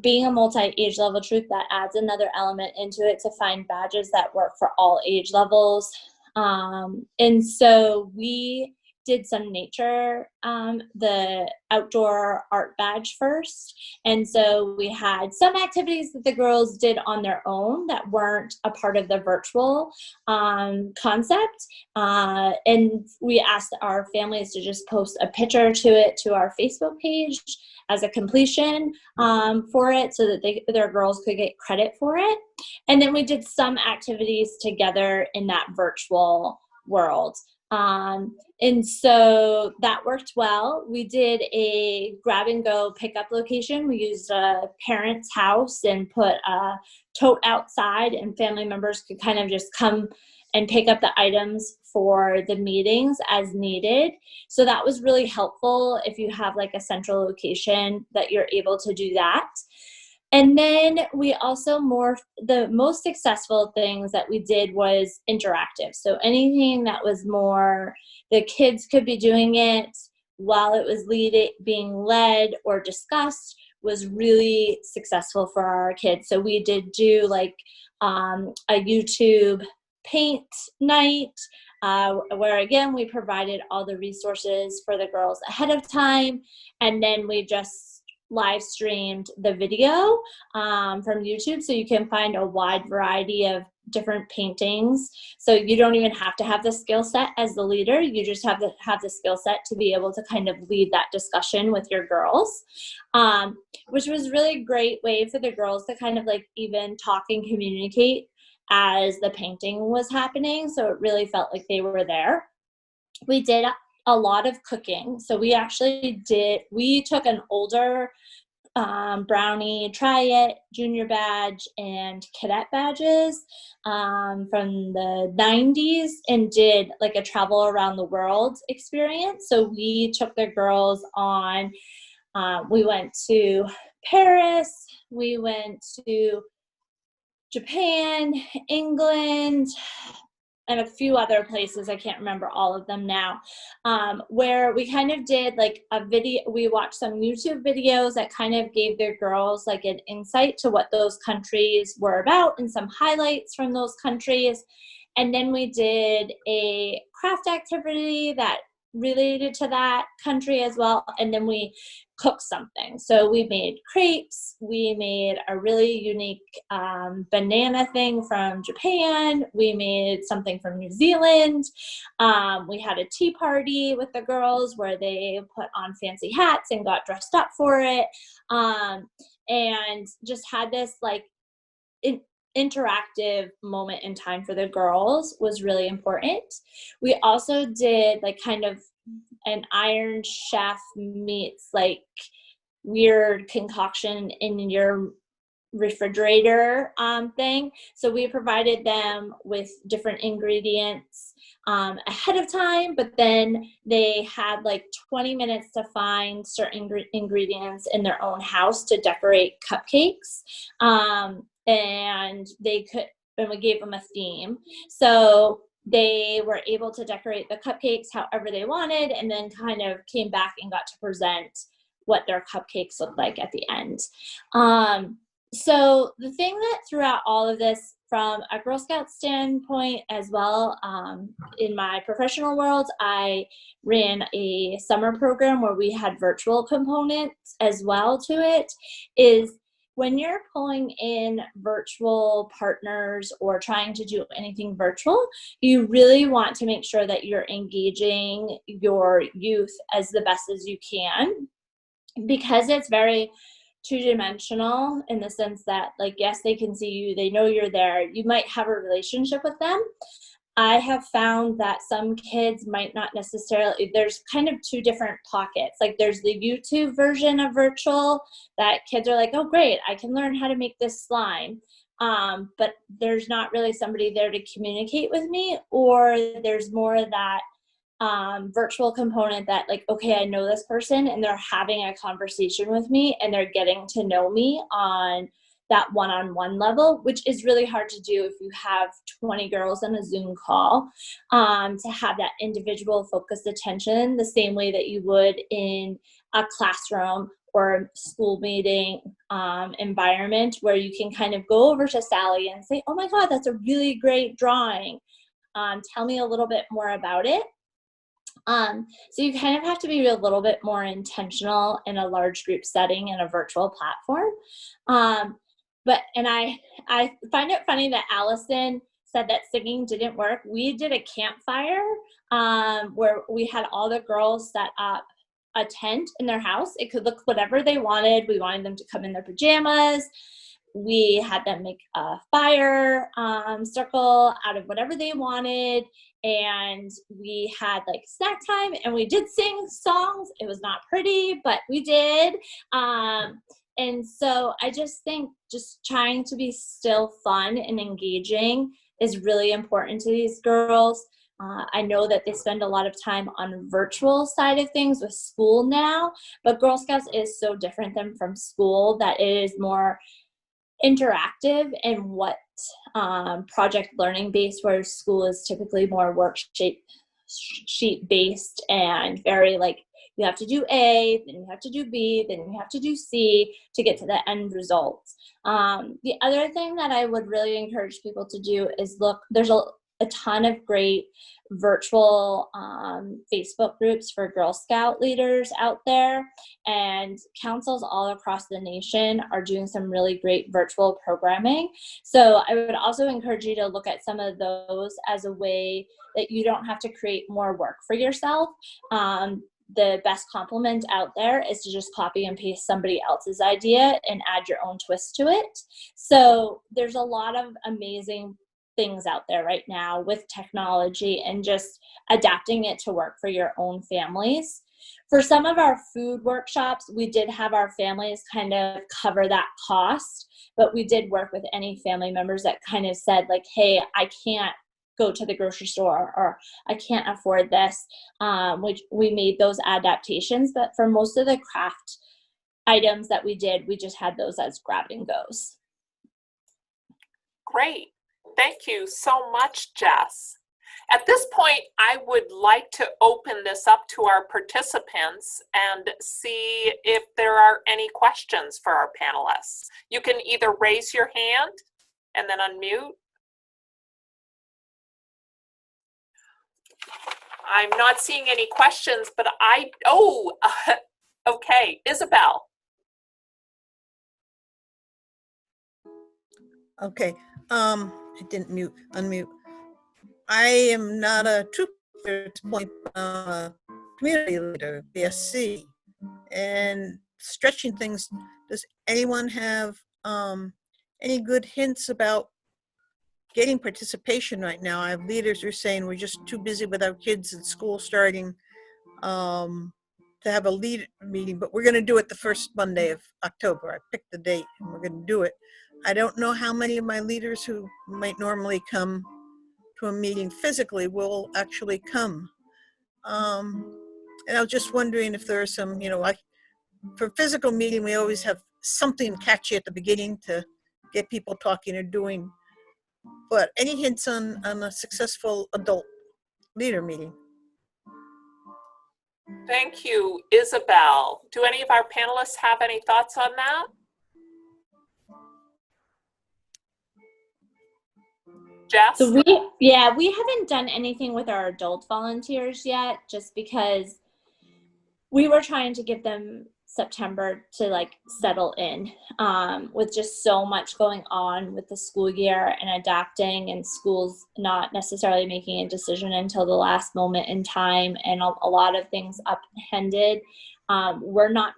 being a multi-age level troop that adds another element into it to find badges that work for all age levels. And so we did some nature, the outdoor art badge first. And so we had some activities that the girls did on their own that weren't a part of the virtual concept. And we asked our families to just post a picture to it to our Facebook page as a completion for it, so that their girls could get credit for it. And then we did some activities together in that virtual world. And so that worked well. We did a grab and go pickup location. We used a parent's house and put a tote outside, and family members could kind of just come and pick up the items for the meetings as needed. So that was really helpful if you have like a central location that you're able to do that. And then we also the most successful things that we did was interactive. So anything that was more, the kids could be doing it while it was being led or discussed, was really successful for our kids. So we did do like a YouTube paint night, where again, we provided all the resources for the girls ahead of time. And then we just live streamed the video from YouTube, so you can find a wide variety of different paintings. So you don't even have to have the skill set as the leader. You just have to have the skill set to be able to kind of lead that discussion with your girls, which was really a great way for the girls to kind of like even talk and communicate as the painting was happening. So it really felt like they were there. We did a lot of cooking. So we took an older brownie, try it, junior badge, and cadet badges from the 90s, and did like a travel around the world experience. So we took the girls on, we went to Paris, we went to Japan, England, and a few other places, I can't remember all of them now, where we kind of did like a video. We watched some YouTube videos that kind of gave their girls like an insight to what those countries were about and some highlights from those countries. And then we did a craft activity that related to that country as well. And then we cooked something. So we made crepes. We made a really unique banana thing from Japan. We made something from New Zealand. We had a tea party with the girls where they put on fancy hats and got dressed up for it. And just had this like interactive moment in time for the girls was really important. We also did like kind of an Iron Chef meets like weird concoction in your refrigerator thing. So we provided them with different ingredients ahead of time, but then they had like 20 minutes to find certain ingredients in their own house to decorate cupcakes. And we gave them a theme. So they were able to decorate the cupcakes however they wanted, and then kind of came back and got to present what their cupcakes looked like at the end. So the thing that throughout all of this, from a Girl Scout standpoint as well, in my professional world, I ran a summer program where we had virtual components as well to it, is when you're pulling in virtual partners or trying to do anything virtual, you really want to make sure that you're engaging your youth as the best as you can, because it's very two-dimensional in the sense that, like, yes, they can see you, they know you're there, you might have a relationship with them. I have found that some kids might not necessarily, there's kind of two different pockets. Like there's the YouTube version of virtual that kids are like, oh great, I can learn how to make this slime. But there's not really somebody there to communicate with me, or there's more of that virtual component that like, okay, I know this person and they're having a conversation with me and they're getting to know me on that one-on-one level, which is really hard to do if you have 20 girls on a Zoom call, to have that individual focused attention the same way that you would in a classroom or a school meeting environment, where you can kind of go over to Sally and say, oh my God, that's a really great drawing. Tell me a little bit more about it. So you kind of have to be a little bit more intentional in a large group setting in a virtual platform. And I find it funny that Allison said that singing didn't work. We did a campfire where we had all the girls set up a tent in their house. It could look whatever they wanted. We wanted them to come in their pajamas. We had them make a fire circle out of whatever they wanted. And we had like snack time, and we did sing songs. It was not pretty, but we did. And so I just think just trying to be still fun and engaging is really important to these girls. I know that they spend a lot of time on virtual side of things with school now, but Girl Scouts is so different than from school that it is more interactive and what project learning based, where school is typically more worksheet based and very like, you have to do A, then you have to do B, then you have to do C to get to the end results. The other thing that I would really encourage people to do is look, there's a ton of great virtual Facebook groups for Girl Scout leaders out there, and councils all across the nation are doing some really great virtual programming. So I would also encourage you to look at some of those as a way that you don't have to create more work for yourself. The best compliment out there is to just copy and paste somebody else's idea and add your own twist to it. So there's a lot of amazing things out there right now with technology and just adapting it to work for your own families. For some of our food workshops, we did have our families kind of cover that cost, but we did work with any family members that kind of said like, hey, I can't go to the grocery store, or I can't afford this. We made those adaptations, but for most of the craft items that we did, we just had those as grab and goes. Great. Thank you so much, Jess. At this point, I would like to open this up to our participants and see if there are any questions for our panelists. You can either raise your hand and then unmute. I'm not seeing any questions, but okay, Isabel. Okay, I didn't unmute. I am not a troop leader at this point, community leader, BSC, and stretching things. Does anyone have any good hints about getting participation right now? I have leaders who are saying we're just too busy with our kids and school starting to have a lead meeting, but we're going to do it the first Monday of October. I picked the date and we're going to do it. I don't know how many of my leaders who might normally come to a meeting physically will actually come. And I was just wondering if there are some, like for physical meeting, we always have something catchy at the beginning to get people talking or doing. But any hints on a successful adult leader meeting? Thank you, Isabel. Do any of our panelists have any thoughts on that? Jess? So we haven't done anything with our adult volunteers yet, just because we were trying to give them September to like settle in with just so much going on with the school year and adapting, and schools not necessarily making a decision until the last moment in time, and a lot of things upended. We're not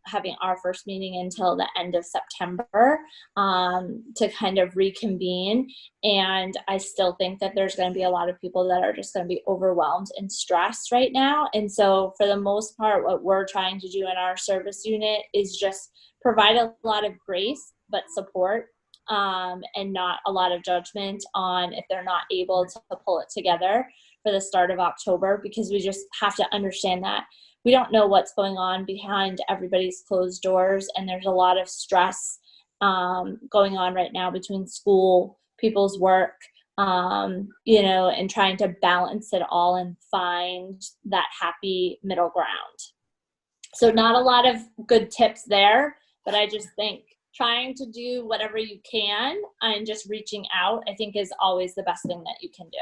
having our first meeting until the end of September to kind of reconvene. And I still think that there's going to be a lot of people that are just going to be overwhelmed and stressed right now. And so for the most part, what we're trying to do in our service unit is just provide a lot of grace, but support, and not a lot of judgment on if they're not able to pull it together for the start of October, because we just have to understand that we don't know what's going on behind everybody's closed doors, and there's a lot of stress going on right now between school, people's work, you know, and trying to balance it all and find that happy middle ground. So not a lot of good tips there, but I just think trying to do whatever you can and just reaching out, I think, is always the best thing that you can do.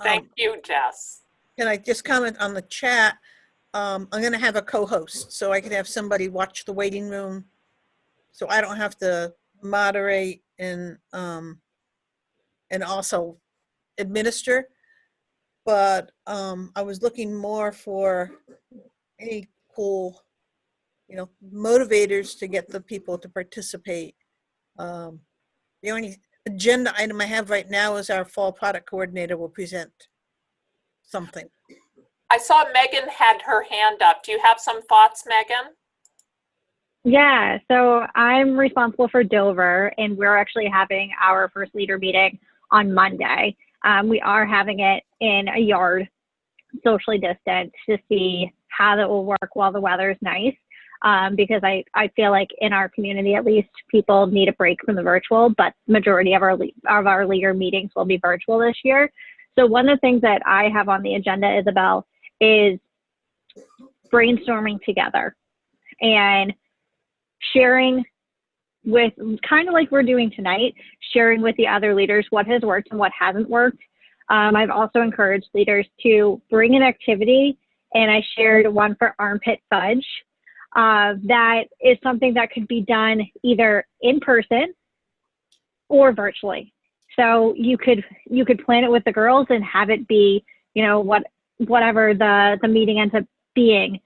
Thank you, Jess. Can I just comment on the chat? I'm going to have a co-host, so I can have somebody watch the waiting room, so I don't have to moderate and also administer. But I was looking more for any cool, you know, motivators to get the people to participate. The only agenda item I have right now is our fall product coordinator will present something. I saw Megan had her hand up. Do you have some thoughts, Megan? Yeah, so I'm responsible for Dover, and we're actually having our first leader meeting on Monday. We are having it in a yard, socially distant, to see how that will work while the weather is nice. Because I feel like in our community, at least, people need a break from the virtual, but majority of our leader meetings will be virtual this year. So one of the things that I have on the agenda, Isabel, is brainstorming together and sharing with, kind of like we're doing tonight, sharing with the other leaders what has worked and what hasn't worked. I've also encouraged leaders to bring an activity, and I shared one for armpit fudge. That is something that could be done either in person or virtually. So you could plan it with the girls and have it be, you know, whatever the meeting ends up being,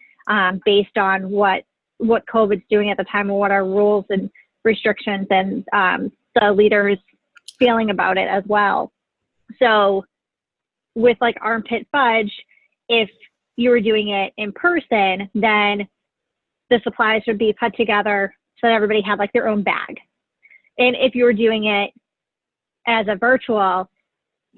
based on what COVID's doing at the time and what our rules and restrictions and the leaders feeling about it as well. So with like armpit fudge, if you were doing it in person, then the supplies would be put together so that everybody had like their own bag. And if you were doing it as a virtual,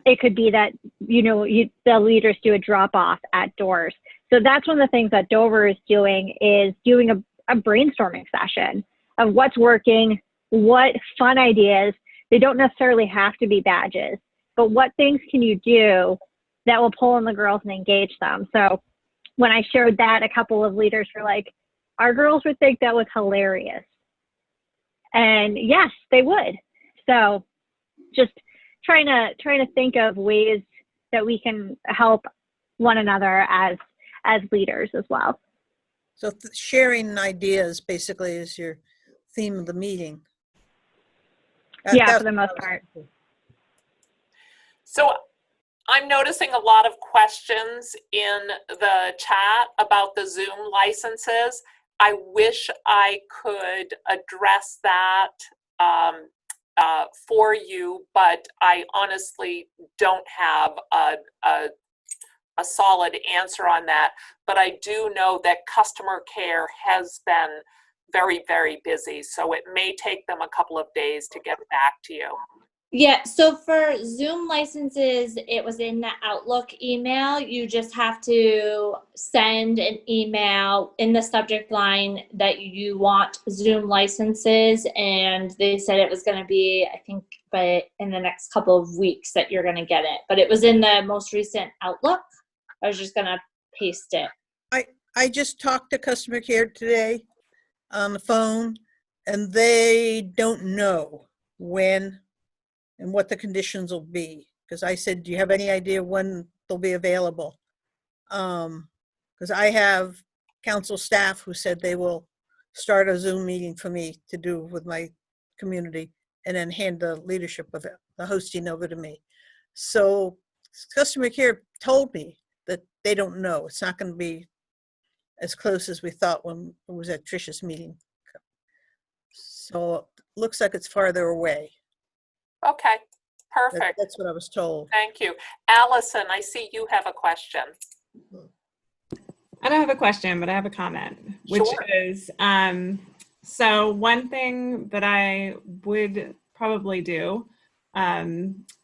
it could be that, you know, the leaders do a drop off at doors. So that's one of the things that Dover is doing a brainstorming session of what's working, what fun ideas. They don't necessarily have to be badges, but what things can you do that will pull in the girls and engage them? So when I shared that, a couple of leaders were like, our girls would think that was hilarious. And yes, they would. So just trying to think of ways that we can help one another as leaders as well. So sharing ideas basically is your theme of the meeting. Yeah, for the most part. So I'm noticing a lot of questions in the chat about the Zoom licenses. I wish I could address that for you, but I honestly don't have a solid answer on that. But I do know that customer care has been very, very busy, so it may take them a couple of days to get back to you. Yeah, so for Zoom licenses, it was in the Outlook email. You just have to send an email in the subject line that you want Zoom licenses, and they said it was going to be, I think, in the next couple of weeks that you're going to get it. But it was in the most recent Outlook. I was just going to paste it. I just talked to customer care today on the phone, and they don't know when and what the conditions will be. Because I said, do you have any idea when they'll be available? Because I have council staff who said they will start a Zoom meeting for me to do with my community and then hand the leadership of it, the hosting over to me. So customer care told me that they don't know. It's not going to be as close as we thought when it was at Tricia's meeting. So it looks like it's farther away. Okay, perfect. That's what I was told. Thank you. Allison, I see you have a question. I don't have a question, but I have a comment, which Sure. is, so one thing that I would probably do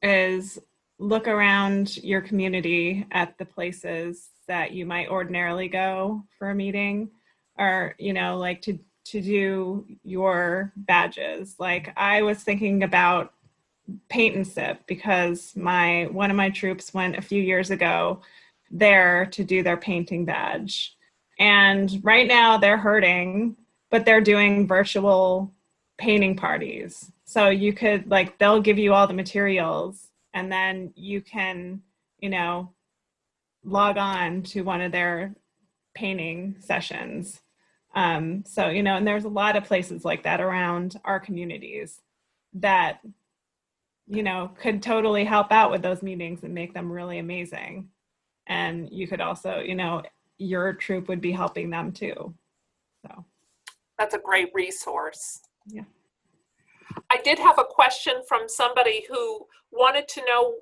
is look around your community at the places that you might ordinarily go for a meeting, or, you know, like to to do your badges. Like I was thinking about paint and sip because one of my troops went a few years ago there to do their painting badge. And right now they're hurting, but they're doing virtual painting parties. So you could they'll give you all the materials and then you can, log on to one of their painting sessions. And there's a lot of places like that around our communities that, could totally help out with those meetings and make them really amazing. And you could also, your troop would be helping them too. So that's a great resource. Yeah. I did have a question from somebody who wanted to know,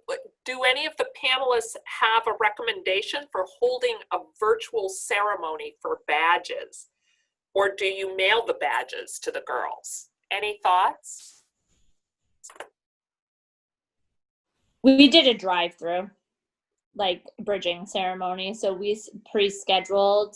do any of the panelists have a recommendation for holding a virtual ceremony for badges? Or do you mail the badges to the girls? Any thoughts? We did a drive-through, bridging ceremony. So we pre-scheduled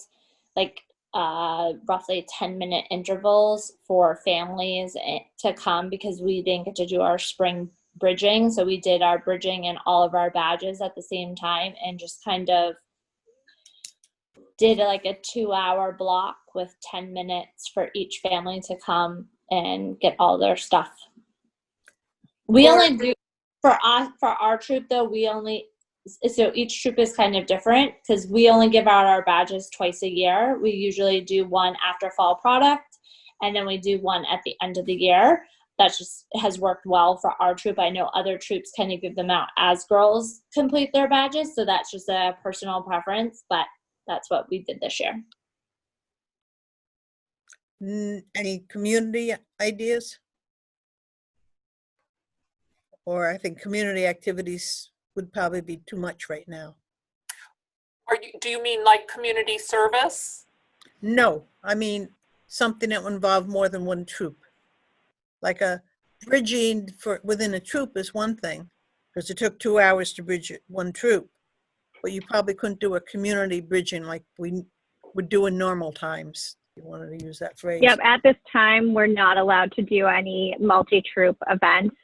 roughly 10-minute intervals for families to come because we didn't get to do our spring bridging. So we did our bridging and all of our badges at the same time and just kind of did a 2-hour block with 10 minutes for each family to come and get all their stuff. We only do, for our troop though, so each troop is kind of different because we only give out our badges twice a year. We usually do one after fall product and then we do one at the end of the year. That just has worked well for our troop. I know other troops kind of give them out as girls complete their badges. So that's just a personal preference, but that's what we did this year. Any community ideas? Or I think community activities would probably be too much right now. Do you mean community service? No, I mean something that would involve more than one troop. Like a bridging within a troop is one thing, because it took 2 hours to bridge one troop. But you probably couldn't do a community bridging like we would do in normal times. You wanted to use that phrase. Yep, at this time, we're not allowed to do any multi-troop events.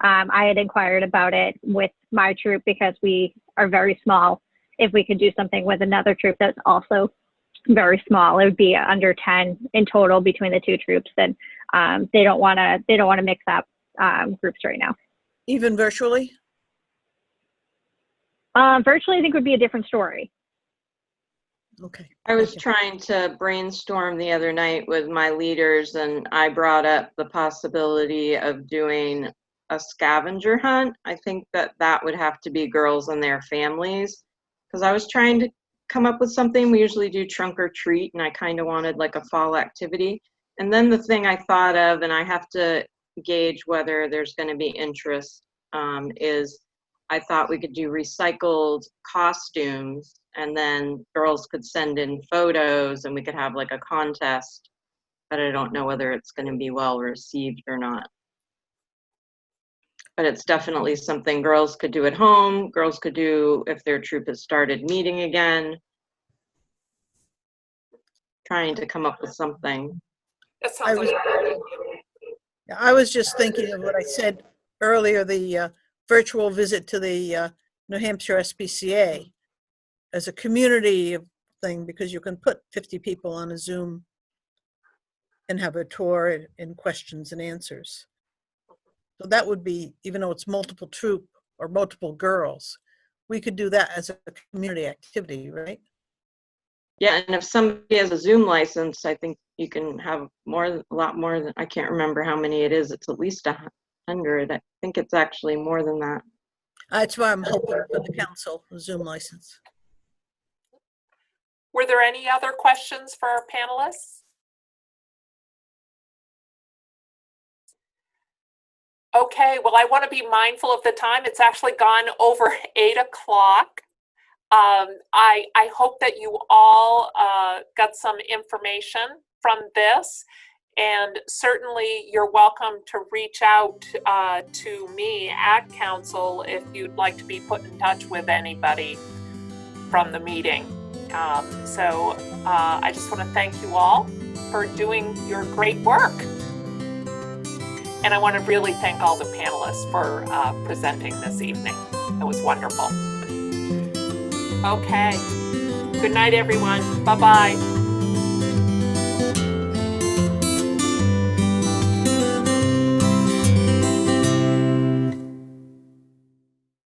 I had inquired about it with my troop because we are very small. If we could do something with another troop that's also very small, it would be under 10 in total between the two troops. And they don't want to mix up groups right now. Even virtually? Virtually, I think would be a different story. Okay. I was trying to brainstorm the other night with my leaders, and I brought up the possibility of doing a scavenger hunt. I think that would have to be girls and their families, because I was trying to come up with something. We usually do trunk or treat, and I kind of wanted a fall activity. And then the thing I thought of, and I have to gauge whether there's going to be interest, is I thought we could do recycled costumes, and then girls could send in photos and we could have a contest, but I don't know whether it's going to be well received or not. But it's definitely something girls could do at home. Girls could do if their troop has started meeting again. Trying to come up with something. That sounds like a great idea. I was just thinking of what I said earlier, the virtual visit to the New Hampshire SPCA as a community thing, because you can put 50 people on a Zoom and have a tour and questions and answers. So that would be, even though it's multiple troop or multiple girls, we could do that as a community activity, right? Yeah, and if somebody has a Zoom license, I think you can have a lot more than, I can't remember how many it is. It's at least 100. I think it's actually more than that. That's why I'm hoping for the council, a Zoom license. Were there any other questions for our panelists? Okay, well, I want to be mindful of the time. It's actually gone over 8 o'clock. I hope that you all got some information from this, and certainly you're welcome to reach out to me at council if you'd like to be put in touch with anybody from the meeting. I just want to thank you all for doing your great work. And I want to really thank all the panelists for presenting this evening. It was wonderful. Okay. Good night, everyone. Bye-bye.